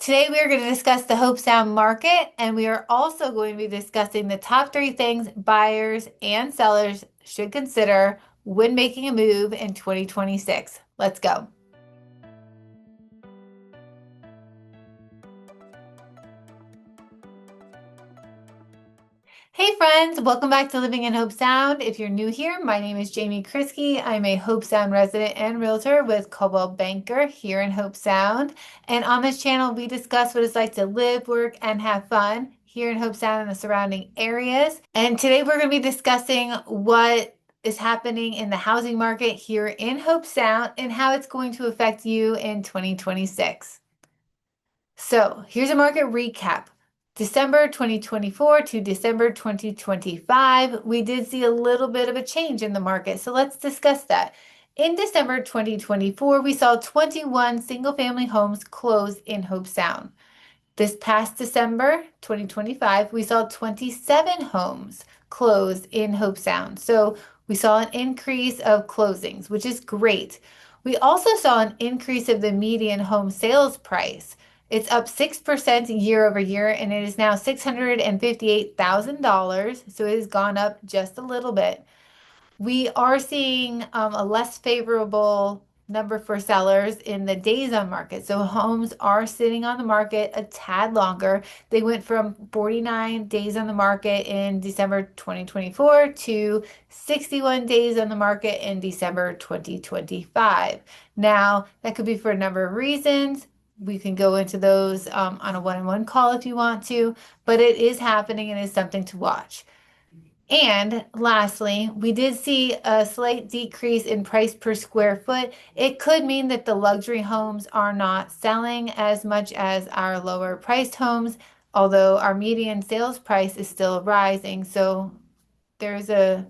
Today we are going to discuss the Hobe Sound market, and we are also going to be discussing the top three things buyers and sellers should consider when making a move in 2026. Let's go. Hey friends, welcome back to Living in Hobe Sound. If you're new here, my name is Jaime Kriske. I'm a Hobe Sound resident and realtor with Coldwell Banker here in Hobe Sound. And on this channel, we discuss what it's like to live, work, and have fun here in Hobe Sound and the surrounding areas. And today we're going to be discussing what is happening in the housing market here in Hobe Sound and how it's going to affect you in 2026. So here's a market recap. December 2024 to December 2025, we did see a little bit of a change in the market. So let's discuss that. In December 2024, we saw 21 single-family homes close in Hobe Sound. This past December 2025, we saw 27 homes close in Hobe Sound. So we saw an increase of closings, which is great. We also saw an increase of the median home sales price. It's up 6% year over year, and it is now $658,000. So it has gone up just a little bit. We are seeing a less favorable number for sellers in the days on market. So homes are sitting on the market a tad longer. They went from 49 days on the market in December 2024 to 61 days on the market in December 2025. Now, that could be for a number of reasons. We can go into those on a one-on-one call if you want to, but it is happening and is something to watch. And lastly, we did see a slight decrease in price per square foot. It could mean that the luxury homes are not selling as much as our lower priced homes, although our median sales price is still rising. So there's a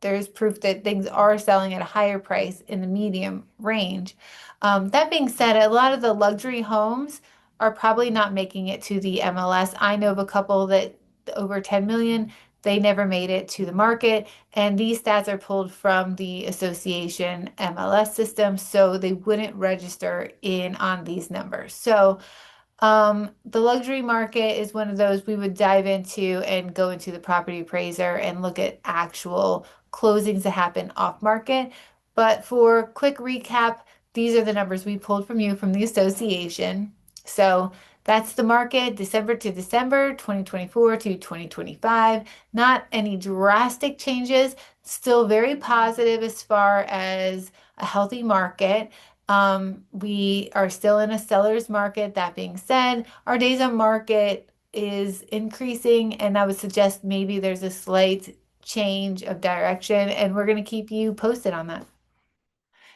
there's proof that things are selling at a higher price in the medium range. That being said, a lot of the luxury homes are probably not making it to the MLS. I know of a couple that over 10 million, they never made it to the market. And these stats are pulled from the association MLS system, so they wouldn't register in on these numbers. So the luxury market is one of those we would dive into and go into the property appraiser and look at actual closings that happen off market. But for quick recap, these are the numbers we pulled from you from the association. So that's the market December to December 2024 to 2025. Not any drastic changes, still very positive as far as a healthy market. We are still in a seller's market. That being said, our days on market is increasing, and I would suggest maybe there's a slight change of direction, and we're going to keep you posted on that.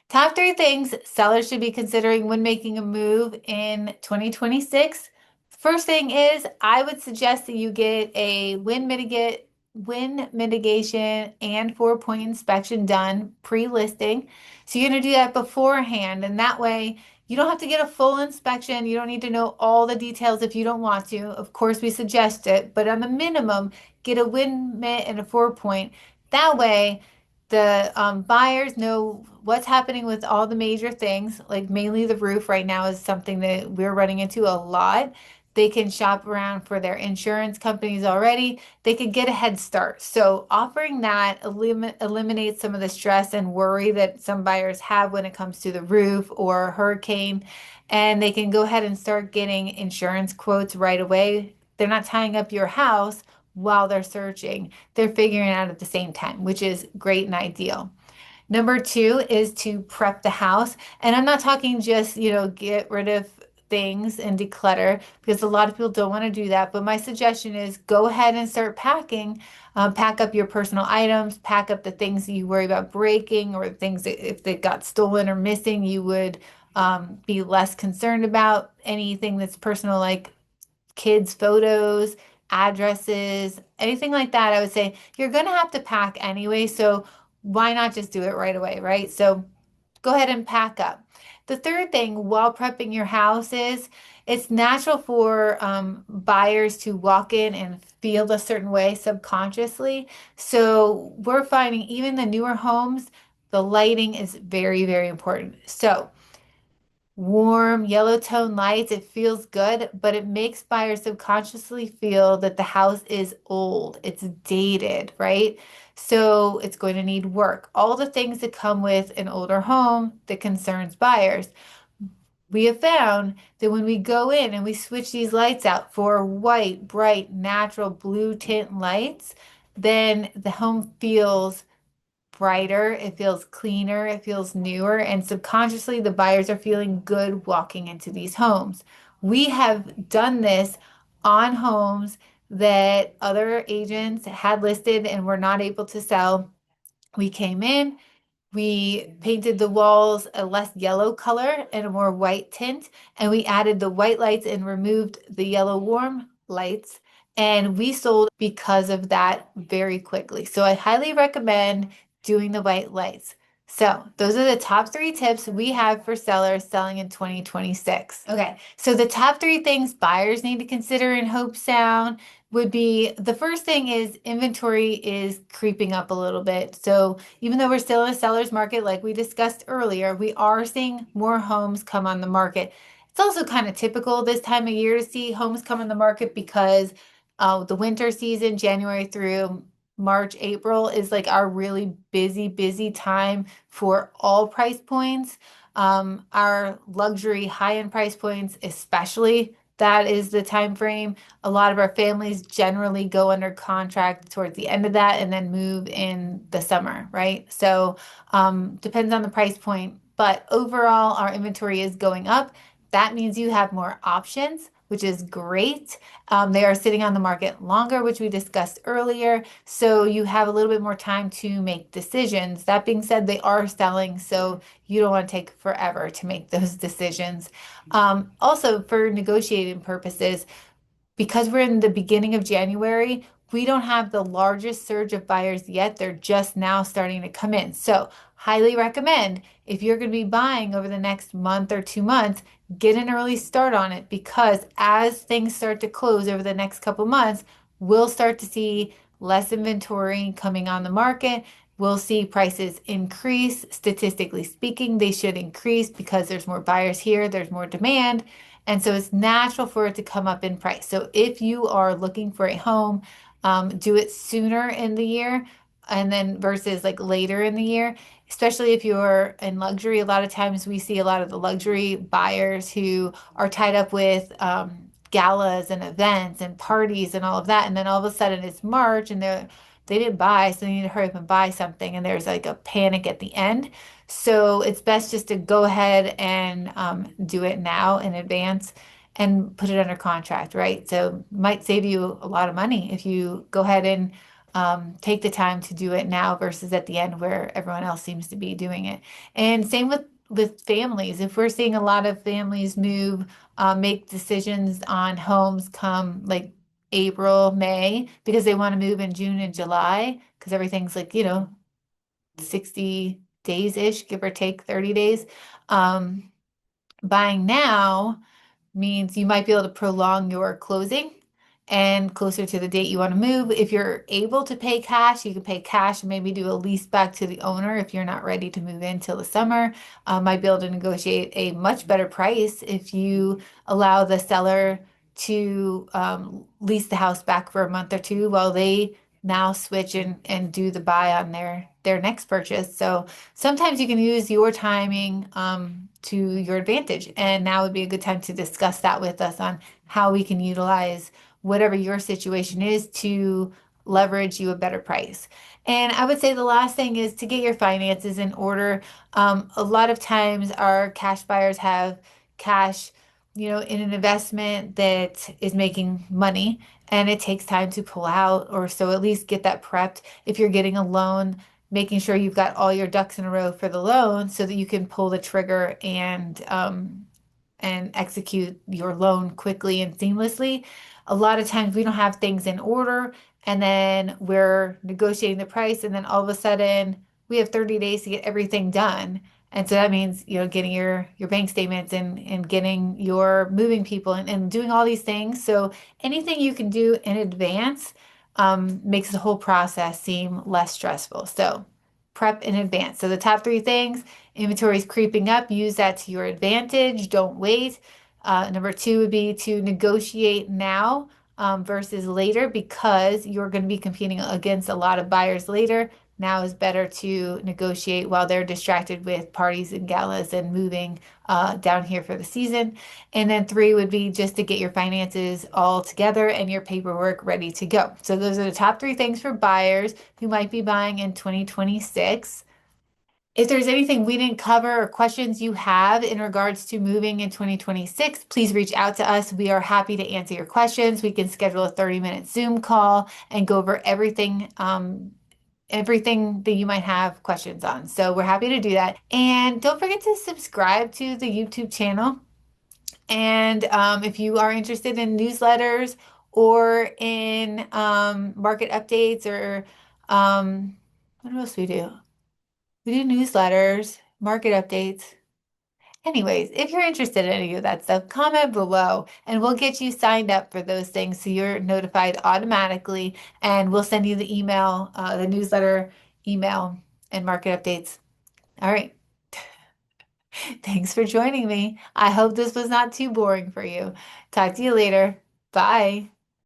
Top three things sellers should be considering when making a move in 2026. First thing is, I would suggest that you get a wind mitigation and 4-point inspection done pre-listing. So you're going to do that beforehand, and that way you don't have to get a full inspection. You don't need to know all the details if you don't want to. Of course, we suggest it, but on the minimum, get a wind mit and a 4-point. That way, the buyers know what's happening with all the major things, like mainly the roof right now is something that we're running into a lot. They can shop around for their insurance companies already. They can get a head start. So offering that eliminates some of the stress and worry that some buyers have when it comes to the roof or hurricane. And they can go ahead and start getting insurance quotes right away. They're not tying up your house while they're searching. They're figuring it out at the same time, which is great and ideal. Number two is to prep the house. And I'm not talking just, get rid of things and declutter because a lot of people don't want to do that. But my suggestion is go ahead and start packing. Pack up your personal items, pack up the things that you worry about breaking or things that if they got stolen or missing, you would be less concerned about. Anything that's personal, like kids' photos, addresses, anything like that, I would say you're going to have to pack anyway. So why not just do it right away, right? So go ahead and pack up. The third thing while prepping your house is it's natural for buyers to walk in and feel a certain way subconsciously. So we're finding even the newer homes, the lighting is very, very important. So warm yellow tone lights. It feels good, but it makes buyers subconsciously feel that the house is old, it's dated, right? So it's going to need work. All the things that come with an older home that concerns buyers. We have found that when we go in and we switch these lights out for white, bright, natural blue tint lights, then the home feels brighter, it feels cleaner, it feels newer, and subconsciously the buyers are feeling good walking into these homes. We have done this on homes that other agents had listed and were not able to sell. We came in, we painted the walls a less yellow color and a more white tint, and we added the white lights and removed the yellow warm lights. And we sold because of that very quickly. So I highly recommend doing the white lights. So those are the top three tips we have for sellers selling in 2026. Okay, so the top three things buyers need to consider in Hope Sound would be the first thing is inventory is creeping up a little bit. So even though we're still in a seller's market, like we discussed earlier, we are seeing more homes come on the market. It's also kind of typical this time of year to see homes come on the market because the winter season, January through March, April, is like our really busy time for all price points. Our luxury high-end price points, especially, that is the time frame. A lot of our families generally go under contract towards the end of that and then move in the summer, right? So depends on the price point, but overall, our inventory is going up. That means you have more options, which is great. They are sitting on the market longer, which we discussed earlier. So you have a little bit more time to make decisions. That being said, they are selling, so you don't want to take forever to make those decisions. Also, for negotiating purposes, because we're in the beginning of January, we don't have the largest surge of buyers yet. They're just now starting to come in. So, highly recommend if you're going to be buying over the next month or 2 months, get an early start on it because as things start to close over the next couple months, we'll start to see less inventory coming on the market. We'll see prices increase. Statistically speaking, they should increase because there's more buyers here, there's more demand. And so it's natural for it to come up in price. So if you are looking for a home, do it sooner in the year and then versus like later in the year, especially if you're in luxury. A lot of times we see a lot of the luxury buyers who are tied up with galas and events and parties and all of that. And then all of a sudden it's March and they didn't buy, so they need to hurry up and buy something. And there's like a panic at the end. So it's best just to go ahead and do it now in advance and put it under contract, right? So it might save you a lot of money if you go ahead and take the time to do it now versus at the end where everyone else seems to be doing it. And same with families. If we're seeing a lot of families move, make decisions on homes come like April, May, because they want to move in June and July, because everything's like, 60 days-ish, give or take 30 days. Um, Buying now means you might be able to prolong your closing and closer to the date you want to move. If you're able to pay cash, you can pay cash and maybe do a lease back to the owner if you're not ready to move in till the summer. Might be able to negotiate a much better price if you allow the seller to lease the house back for a month or two while they now switch and do the buy on their next purchase. So sometimes you can use your timing to your advantage. And now would be a good time to discuss that with us on how we can utilize whatever your situation is to leverage you a better price. And I would say the last thing is to get your finances in order. A lot of times our cash buyers have cash, in an investment that is making money and it takes time to pull out or so at least get that prepped. If you're getting a loan, making sure you've got all your ducks in a row for the loan so that you can pull the trigger and execute your loan quickly and seamlessly. A lot of times we don't have things in order and then we're negotiating the price and then all of a sudden we have 30 days to get everything done. And so that means, getting your bank statements and getting your moving people and doing all these things. So anything you can do in advance makes the whole process seem less stressful. So prep in advance. So the top three things, inventory is creeping up, use that to your advantage. Don't wait. Number two would be to negotiate now versus later because you're going to be competing against a lot of buyers later. Now is better to negotiate while they're distracted with parties and galas and moving down here for the season. And then three would be just to get your finances all together and your paperwork ready to go. So those are the top three things for buyers who might be buying in 2026. If there's anything we didn't cover or questions you have in regards to moving in 2026, please reach out to us. We are happy to answer your questions. We can schedule a 30-minute Zoom call and go over everything that you might have questions on. So we're happy to do that. And don't forget to subscribe to the YouTube channel. And if you are interested in newsletters or in market updates or what else we do? We do newsletters, market updates. Anyways, if you're interested in any of that stuff, comment below and we'll get you signed up for those things so you're notified automatically and we'll send you the email, the newsletter email and market updates. All right. Thanks for joining me. I hope this was not too boring for you. Talk to you later. Bye.